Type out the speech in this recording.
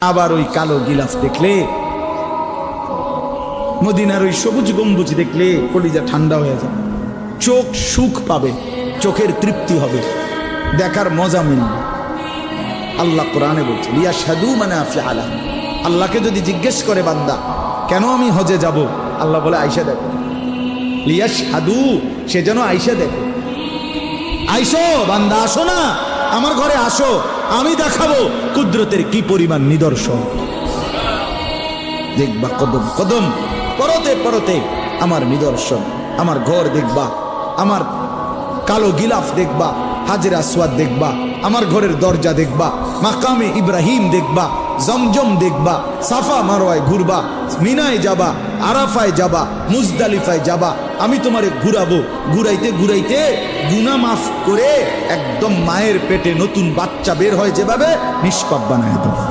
আবার ওই কালো গিলাফ দেখলে, মদিনার ওই সবুজ গম্বুজ দেখলে কলিজা ঠান্ডা হয়ে যাবে, চোখ সুখ পাবে, চোখের তৃপ্তি হবে, দেখার মজা মিলবে। আল্লাহ কোরআনে বলছে লিয়াশহাদু মানাফিআ লাহুম। আল্লাহকে যদি জিজ্ঞেস করে বান্দা কেন আমি হজে যাব, আল্লাহ বলে আইসা দেখো। লিয়াশহাদু, সে যেন আইসা দেখো। আইসো বান্দা, আসো না আমার ঘরে, আসো, আমি দেখাবো কুদরতের কি পরিমাণ নিদর্শন। দেখবা কদম কদম, পরতে পরতে আমার নিদর্শন। আমার ঘর দেখবা, আমার কালো গিলাফ দেখবা, হাজরে আসওয়াদ দেখবা, আমার ঘরের দরজা দেখবা, মাকামে ইব্রাহিম দেখবা, জমজম দেখবা, সাফা মারওয়ায় ঘুরবা, মিনায় যাবা, আরাফায় যাবা, মুজদালিফায় যাবা। আমি তোমারে ঘুরাবো, ঘুরাইতে ঘুরাইতে গুনাহ মাফ করে একদম মায়ের পেটে নতুন বাচ্চা বের হয় যেভাবে, নিষ্পাপ বানায় দেবো।